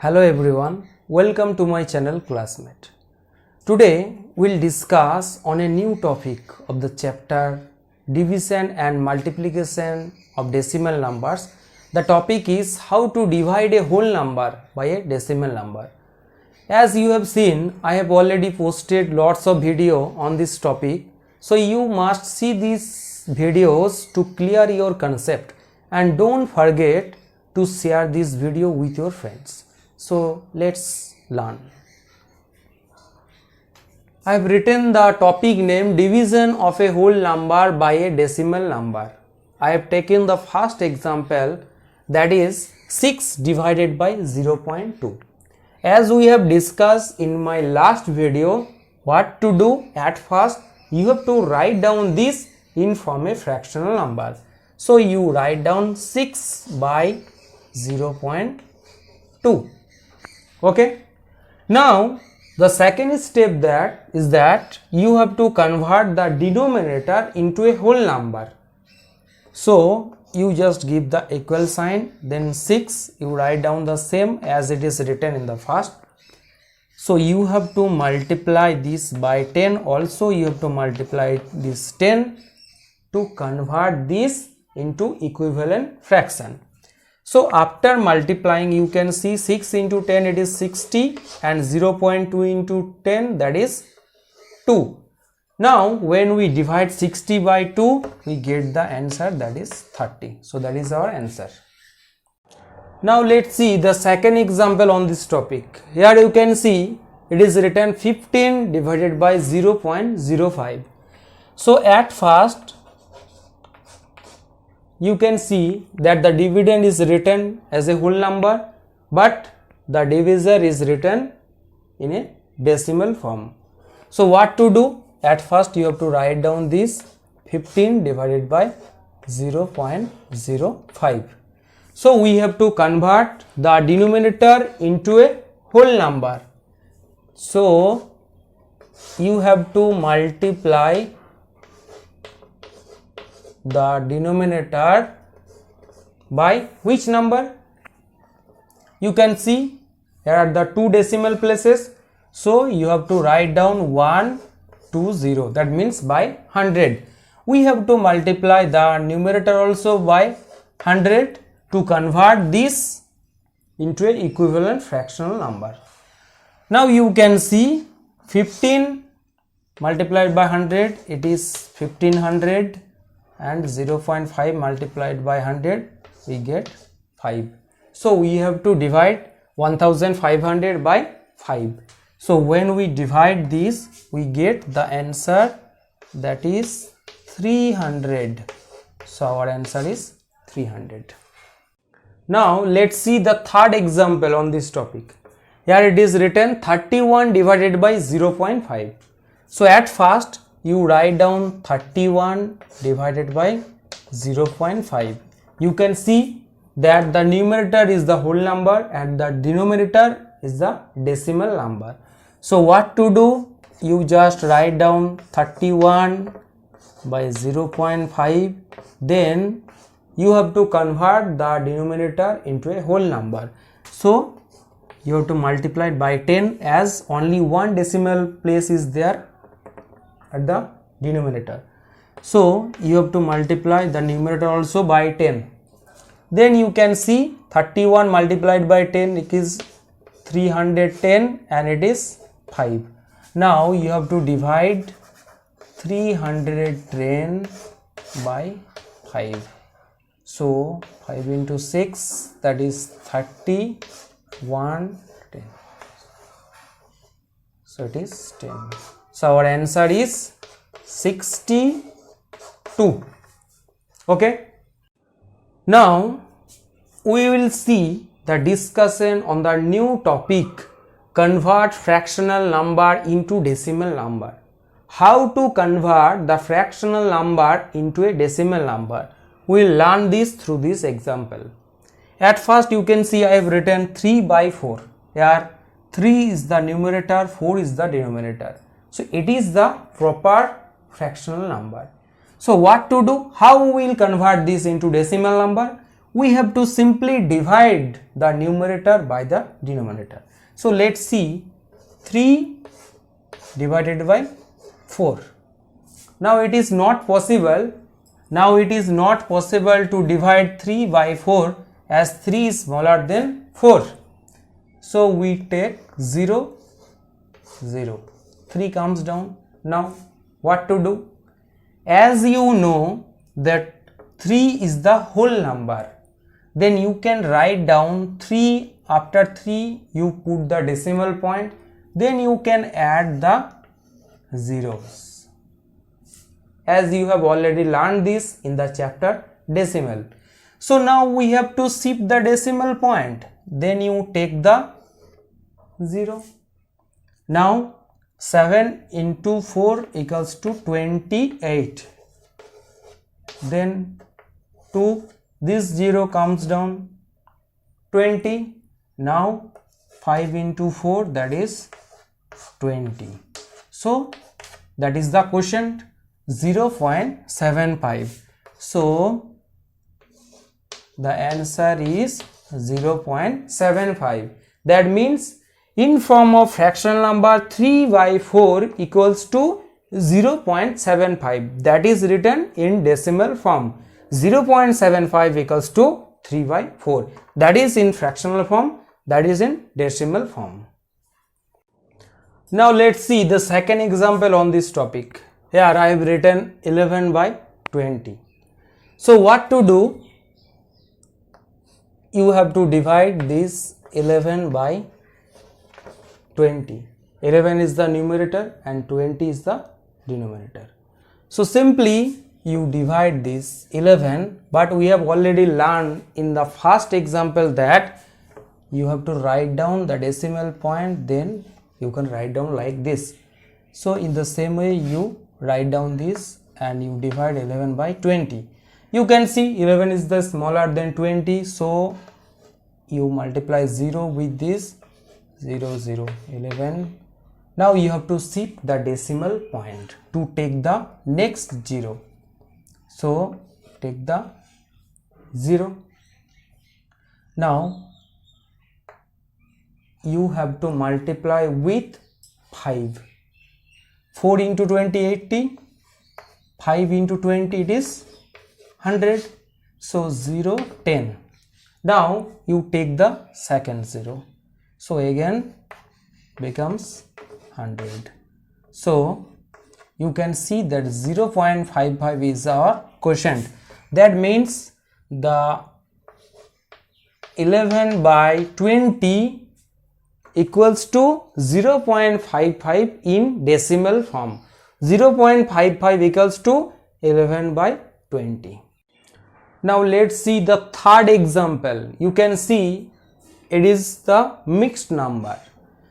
Hello everyone, welcome to my channel Classmate. Today we'll discuss on a new topic of the chapter Division and Multiplication of Decimal Numbers. The topic is how to divide a whole number by a decimal number. As you have seen, I have already posted lots of video on this topic, so you must see these videos to clear your concept, and don't forget to share this video with your friends. So let's learn. I have written the topic name division of a whole number by a decimal number. I have taken the first example, that is 6 divided by 0.2. As we have discussed in my last video, what to do at first, you have to write down this in form a fractional number. So you write down 6 by 0.2. Okay. Now the second step is that you have to convert the denominator into a whole number. So you just give the equal sign, then 6, you write down the same as it is written in the first. So you have to multiply this by 10, also you have to multiply this 10 to convert this into equivalent fraction. So after multiplying, you can see 6 into 10 it is 60 and 0.2 into 10 that is 2. Now when we divide 60 by 2, we get the answer, that is 30. So that is our answer. Now let's see the second example on this topic. Here you can see it is written 15 divided by 0.05. So at first you can see that the dividend is written as a whole number, but the divisor is written in a decimal form. So what to do? At first you have to write down this 15 divided by 0.05. So we have to convert the denominator into a whole number. So you have to multiply the denominator by which number? You can see here are the two decimal places, so you have to write down 120, that means by 100. We have to multiply the numerator also by 100 to convert this into an equivalent fractional number. Now you can see 15 multiplied by 100, it is 1500, and 0.5 multiplied by 100, we get 5. So we have to divide 1500 by 5. So when we divide this, we get the answer, that is 300. So our answer is 300. Now let's see the third example on this topic. Here it is written 31 divided by 0.5. So at first you write down 31 divided by 0.5. You can see that the numerator is the whole number and the denominator is the decimal number. So what to do? You just write down 31 by 0.5. Then you have to convert the denominator into a whole number. So you have to multiply it by 10, as only one decimal place is there at the denominator. So you have to multiply the numerator also by 10. Then you can see 31 multiplied by 10, it is 310 and it is 5. Now you have to divide 310 by 5. So 5 into 6, that is 30, 1, 10. So it is 10. So our answer is 62. Okay. Now we will see the discussion on the new topic, convert fractional number into decimal number. How to convert the fractional number into a decimal number? We will learn this through this example. At first you can see I have written 3 by 4. Here 3 is the numerator, 4 is the denominator. So it is the proper fractional number. So what to do? How we will convert this into decimal number? we have to simply divide the numerator by the denominator. So let's see, 3 divided by 4. Now it is not possible. Now it is not possible to divide 3 by 4 as 3 is smaller than 4. So we take 0, 0. 3 comes down. Now what to do? As you know that 3 is the whole number, then you can write down 3. After 3 you put the decimal point, then you can add the zeros, as you have already learned this in the chapter decimal. So now we have to shift the decimal point, then you take the 0. Now 7 into 4 equals to 28. Then 2, this 0 comes down, 20. Now 5 into 4, that is 20. So that is the quotient, 0.75. So the answer is 0.75. That means in form of fractional number 3 by 4 equals to 0.75. That is written in decimal form. 0.75 equals to 3 by 4. That is in fractional form. That is in decimal form. Now let's see the second example on this topic. Here I have written 11 by 20. So what to do? You have to divide this 11 by 20. 11 is the numerator and 20 is the denominator. So simply you divide this 11, but we have already learned in the first example that you have to write down the decimal point, then you can write down like this. So in the same way you write down this and you divide 11 by 20. You can see 11 is the smaller than 20, so you multiply 0 with this, 0, 0, 11. Now you have to shift the decimal point to take the next 0. So take the 0. Now you have to multiply with 5. 4 into 20, 80. 5 into 20, it is 100. So 0, 10. Now you take the second 0. So again becomes 100. So you can see that 0.55 is our quotient. That means the 11 by 20 equals to 0.55 in decimal form. 0.55 equals to 11 by 20. Now let's see the third example. You can see it is the mixed number.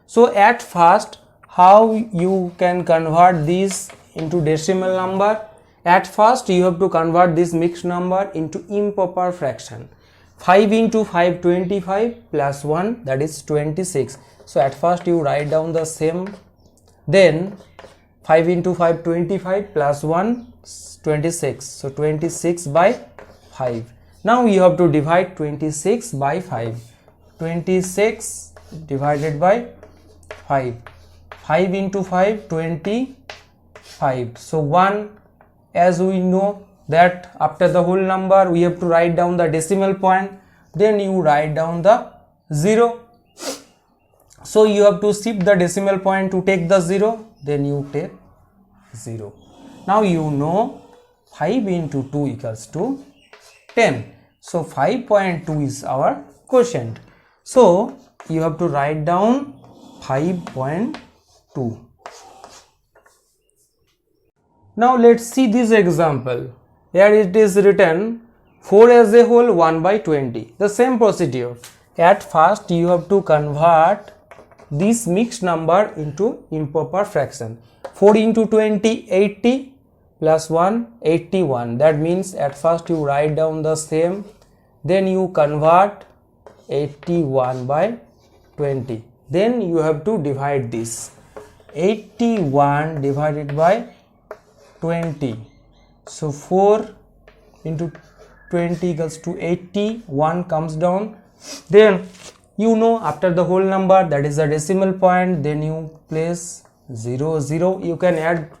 So at first, how you can convert this into decimal number? At first you have to convert this mixed number into improper fraction. 5 into 5, 25 plus 1, that is 26. So at first you write down the same. Then 5 into 5, 25 plus 1, 26. So 26 by 5. Now you have to divide 26 by 5. 26 divided by 5. 5 into 5, 25. So 1, as we know that after the whole number we have to write down the decimal point, then you write down the 0. So you have to shift the decimal point to take the 0, then you take 0. Now you know 5 into 2 equals to 10. So 5.2 is our quotient. So you have to write down 5.2. Now let's see this example. Here it is written 4 as a whole 1 by 20. The same procedure. At first you have to convert this mixed number into improper fraction. 4 into 20, 80 plus 1, 81. That means at first you write down the same, then you convert 81 by 20. Then you have to divide this. 81 divided by 20. So 4 into 20 equals to 80, 1 comes down. Then you know after the whole number, that is the decimal point, then you place 0 0. You can add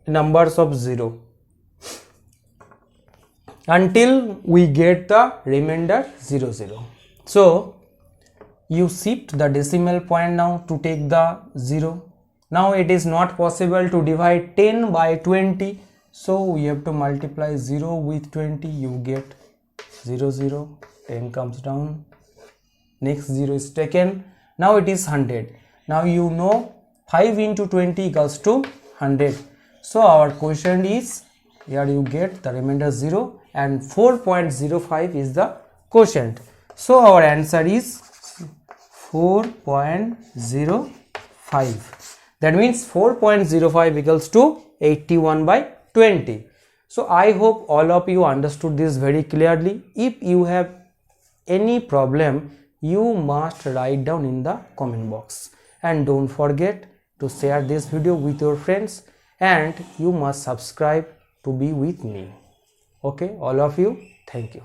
numbers of 0 until we get the remainder 0 0. So you shift the decimal point now to take the 0. Now it is not possible to divide 10 by 20, so we have to multiply 0 with 20. You get 0 0, 10 comes down, next 0 is taken. Now it is 100. Now you know 5 into 20 equals to 100. So our question is, here you get the remainder 0 and 4.05 is the quotient. So our answer is 4.05. That means 4.05 equals to 81 by 20. So I hope all of you understood this very clearly. If you have any problem, you must write down in the comment box. And don't forget to share this video with your friends, and you must subscribe to be with me. Okay, all of you, thank you.